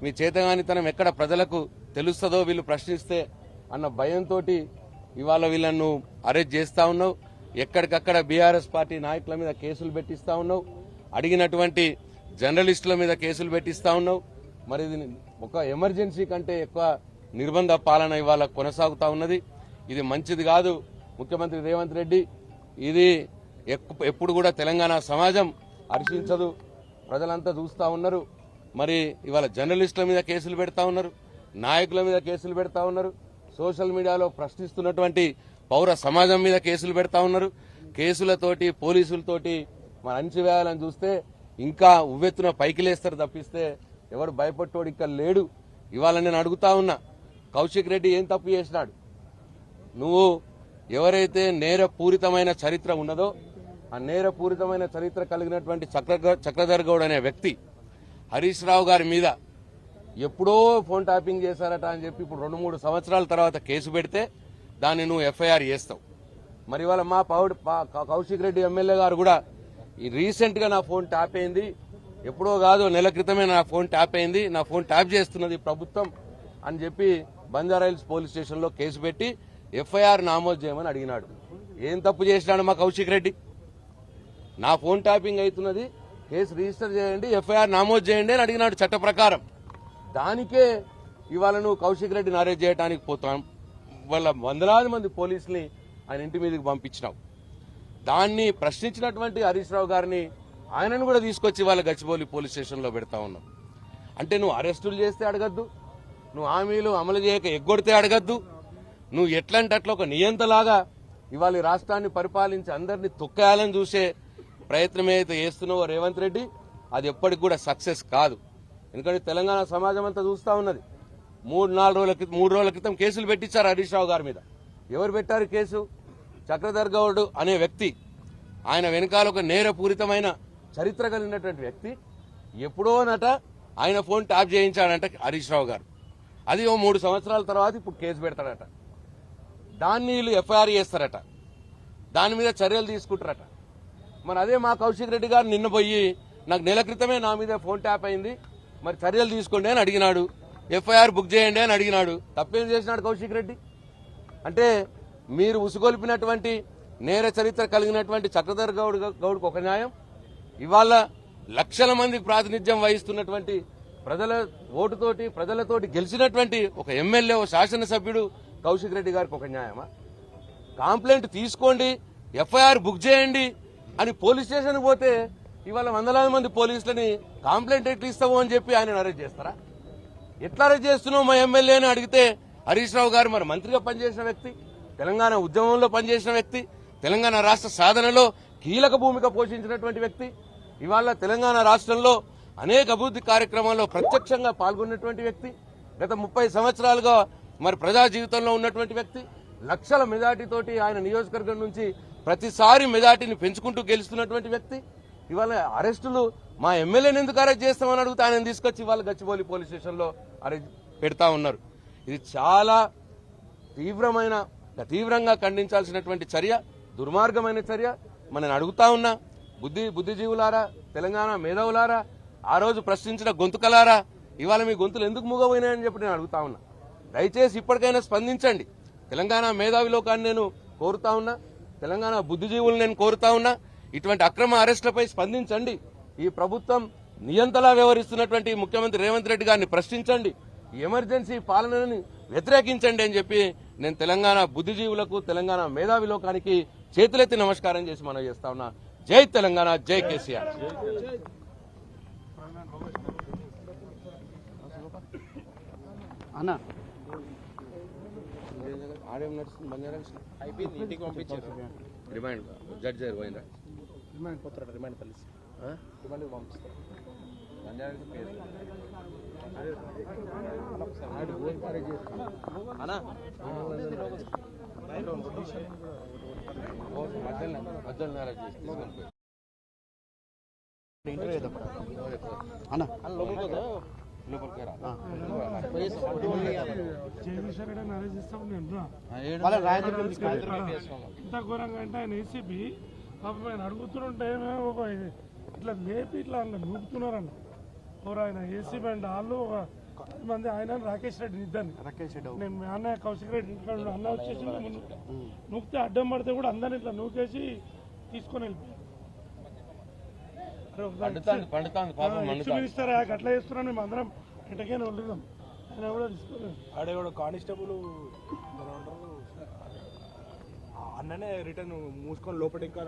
మీ చేతగానితనం ఎక్కడ ప్రజలకు తెలుస్తుందో వీళ్ళు ప్రశ్నిస్తే అన్న భయంతో ఇవాళ వీళ్ళను అరెస్ట్ చేస్తా ఉన్నావు. ఎక్కడికక్కడ బీఆర్ఎస్ పార్టీ నాయకుల మీద కేసులు పెట్టిస్తా ఉన్నావు. అడిగినటువంటి జర్నలిస్టుల మీద కేసులు పెట్టిస్తా ఉన్నావు. మరి ఇది ఒక ఎమర్జెన్సీ కంటే ఎక్కువ నిర్బంధ పాలన ఇవాళ కొనసాగుతా ఉన్నది. ఇది మంచిది కాదు ముఖ్యమంత్రి రేవంత్ రెడ్డి. ఇది ఎప్పుడు కూడా తెలంగాణ సమాజం హర్షించదు. ప్రజలంతా చూస్తూ ఉన్నారు. మరి ఇవాళ జర్నలిస్టుల మీద కేసులు పెడతా ఉన్నారు, నాయకుల మీద కేసులు పెడతా ఉన్నారు, సోషల్ మీడియాలో ప్రశ్నిస్తున్నటువంటి పౌర సమాజం మీద కేసులు పెడతా ఉన్నారు. కేసులతోటి పోలీసులతోటి మరి అణచివేయాలని చూస్తే ఇంకా ఉవ్వెత్తున పైకి లేస్తారు తప్పిస్తే ఎవరు భయపట్టోడు ఇక్కడ లేడు. ఇవాళ నేను అడుగుతా ఉన్నా, కౌశిక్ రెడ్డి ఏం తప్పు చేసినాడు? నువ్వు ఎవరైతే నేరపూరితమైన చరిత్ర ఉన్నదో ఆ నేరపూరితమైన చరిత్ర కలిగినటువంటి చక్రధర్ గౌడ్ అనే వ్యక్తి హరీష్ రావు గారి మీద ఎప్పుడో ఫోన్ ట్యాపింగ్ చేశారట అని చెప్పి ఇప్పుడు 2-3 సంవత్సరాల తర్వాత కేసు పెడితే దాన్ని నువ్వు ఎఫ్ఐఆర్ చేస్తావు. మరి ఇవాళ మా కౌశిక్ రెడ్డి ఎమ్మెల్యే గారు కూడా ఈ రీసెంట్ గా నా ఫోన్ ట్యాప్ అయింది, ఎప్పుడో కాదు నెల క్రితమే నా ఫోన్ ట్యాప్ అయింది, నా ఫోన్ ట్యాప్ చేస్తున్నది ప్రభుత్వం అని చెప్పి బంజారాహిల్స్ పోలీస్ స్టేషన్ లో కేసు పెట్టి ఎఫ్ఐఆర్ నమోదు చేయమని అడిగినాడు. ఏం తప్పు చేసినాడు మా కౌశిక్ రెడ్డి? నా ఫోన్ ట్యాపింగ్ అవుతున్నది, కేసు రిజిస్టర్ చేయండి, ఎఫ్ఐఆర్ నమోదు చేయండి అని అడిగినాడు చట్ట ప్రకారం. దానికే ఇవాళ నువ్వు కౌశిక్ రెడ్డిని అరెస్ట్ చేయడానికి పోతాం వాళ్ళ వందలాది మంది పోలీసుల్ని ఆయన ఇంటి మీదకి పంపించినావు. దాన్ని ప్రశ్నించినటువంటి హరీష్ రావు గారిని ఆయనను కూడా తీసుకొచ్చి వాళ్ళ గచ్చిబౌలి పోలీస్ స్టేషన్లో పెడతా ఉన్నావు. అంటే నువ్వు అరెస్టులు చేస్తే అడగద్దు, నువ్వు హామీలు అమలు చేయక ఎగ్గొడితే అడగద్దు, నువ్వు ఎట్లంటే అట్లా ఒక నియంతలాగా ఇవాళ రాష్ట్రాన్ని పరిపాలించి అందరినీ తొక్కేయాలని చూసే ప్రయత్నం ఏదైతే చేస్తున్నావో రేవంత్ రెడ్డి, అది ఎప్పటికి కూడా సక్సెస్ కాదు. ఎందుకంటే తెలంగాణ సమాజం అంతా చూస్తా ఉన్నది. 3 రోజుల క్రితం కేసులు పెట్టించారు హరీష్ రావు గారి మీద. ఎవరు పెట్టారు కేసు? చక్రధర్ గౌడ్ అనే వ్యక్తి. ఆయన వెనకాల ఒక నేరపూరితమైన చరిత్ర కలిగినటువంటి వ్యక్తి. ఎప్పుడోనట ఆయన ఫోన్ ట్యాప్ చేయించాడంట హరీష్ రావు గారు. అది 3 సంవత్సరాల తర్వాత ఇప్పుడు కేసు పెడతాడట. దాన్ని వీళ్ళు ఎఫ్ఐఆర్ చేస్తారట, దాని మీద చర్యలు తీసుకుంటారట. మరి అదే మా కౌశిక్ రెడ్డి గారు నిన్న పోయి నాకు నెల క్రితమే నా మీద ఫోన్ ట్యాప్ అయింది, మరి చర్యలు తీసుకోండి అని అడిగినాడు, ఎఫ్ఐఆర్ బుక్ చేయండి అని అడిగినాడు. తప్పేం చేసినాడు కౌశిక్ రెడ్డి? అంటే మీరు ఉసుగొల్పినటువంటి నేర చరిత్ర కలిగినటువంటి చక్రధర్ గౌడ్కు ఒక న్యాయం, ఇవాళ లక్షల మందికి ప్రాతినిధ్యం వహిస్తున్నటువంటి ప్రజల ఓటుతోటి ప్రజలతోటి గెలిచినటువంటి ఒక ఎమ్మెల్యే శాసనసభ్యుడు కౌశిక్ రెడ్డి గారికి ఒక న్యాయమా? కంప్లైంట్ తీసుకోండి, ఎఫ్ఐఆర్ బుక్ చేయండి అని పోలీస్ స్టేషన్కి పోతే ఇవాళ వందలాది మంది పోలీసులని కంప్లైంట్ ఎట్లా ఇస్తావు అని చెప్పి ఆయన అరెస్ట్ చేస్తారా? ఎట్లా అరెస్ట్ చేస్తున్నావు మా ఎమ్మెల్యే అని అడిగితే హరీష్ రావు గారు మరి మంత్రిగా పనిచేసిన వ్యక్తి, తెలంగాణ ఉద్యమంలో పనిచేసిన వ్యక్తి, తెలంగాణ రాష్ట్ర సాధనలో కీలక భూమిక పోషించినటువంటి వ్యక్తి, ఇవాళ తెలంగాణ రాష్ట్రంలో అనేక అభివృద్ధి కార్యక్రమాల్లో ప్రత్యక్షంగా పాల్గొన్నటువంటి వ్యక్తి, గత 30 సంవత్సరాలుగా మరి ప్రజా జీవితంలో ఉన్నటువంటి వ్యక్తి, లక్షల మెజార్టీతోటి ఆయన నియోజకవర్గం నుంచి ప్రతిసారి మెజార్టీని పెంచుకుంటూ గెలుస్తున్నటువంటి వ్యక్తి. ఇవాళ అరెస్టులు మా ఎమ్మెల్యేని ఎందుకు అరెస్ట్ చేస్తామని అడిగితే ఆయన తీసుకొచ్చి ఇవాళ గచ్చిబౌలి పోలీస్ స్టేషన్లో అరెస్ట్ పెడతా ఉన్నారు. ఇది చాలా తీవ్రంగా ఖండించాల్సినటువంటి చర్య, దుర్మార్గమైన చర్య. మనం అడుగుతా ఉన్నా, బుద్ధిజీవులారా, తెలంగాణ మేధావులారా, ఆ రోజు ప్రశ్నించిన గొంతుకలారా, ఇవాళ మీ గొంతులు ఎందుకు మూగపోయినాయని చెప్పి నేను అడుగుతా ఉన్నా. దయచేసి ఇప్పటికైనా స్పందించండి. తెలంగాణ మేధావి లోకాన్ని నేను కోరుతా ఉన్నా, తెలంగాణ బుద్ధిజీవులు నేను కోరుతా ఉన్నా, ఇటువంటి అక్రమ అరెస్టులపై స్పందించండి. ఈ ప్రభుత్వం నియంతలా వ్యవహరిస్తున్నటువంటి ముఖ్యమంత్రి రేవంత్ రెడ్డి గారిని ప్రశ్నించండి, ఈ ఎమర్జెన్సీ పాలనని వ్యతిరేకించండి అని చెప్పి నేను తెలంగాణ బుద్ధిజీవులకు, తెలంగాణ మేధావి లోకానికి చేతులెత్తి నమస్కారం చేసి మనం చేస్తా ఉన్నా. జై తెలంగాణ, జై కేసీఆర్. అన్నా ఆడేం నడుస్తుంది? బంజారా అయిపోయింది, ఇంటికి పంపించారు. రిమైండ్ జడ్జి గారు పోయిందా? రిమైండ్ పోతారు, రిమైండ్ కలిసి రిమైండ్ పంపిస్తారు. ఇంత ఘోరంగా అంటే ఆయన ఏసీపీ పాపం ఆయన అడుగుతుంటే ఇట్లా లేపి ఇట్లా నూపుతున్నారన్న. ఆయన ఏసీపీ అంటే వాళ్ళు ఒక మంది ఆయన రాకేష్ రెడ్డి ఇద్దరిని రాకేష్ రెడ్డి నేను మీ అన్న కౌశిక్ రెడ్డి ఇంటికాడ ఉండే అన్న వచ్చేసి నూకితే అడ్డం పడితే కూడా అందరిని ఇట్లా నూకేసి తీసుకొని వెళ్ళిపోయారు. పండుతాంది పాపం మండుతాంది. మినిస్టర్ అట్లా చేస్తున్నాను మేము అందరం ఇంటకైనా ఉంటున్నాం, ఆయన కూడా తీసుకోలేదు. ఆడే కూడా కానిస్టేబుల్ అన్ననే రిటర్న్ మూసుకొని లోపలికి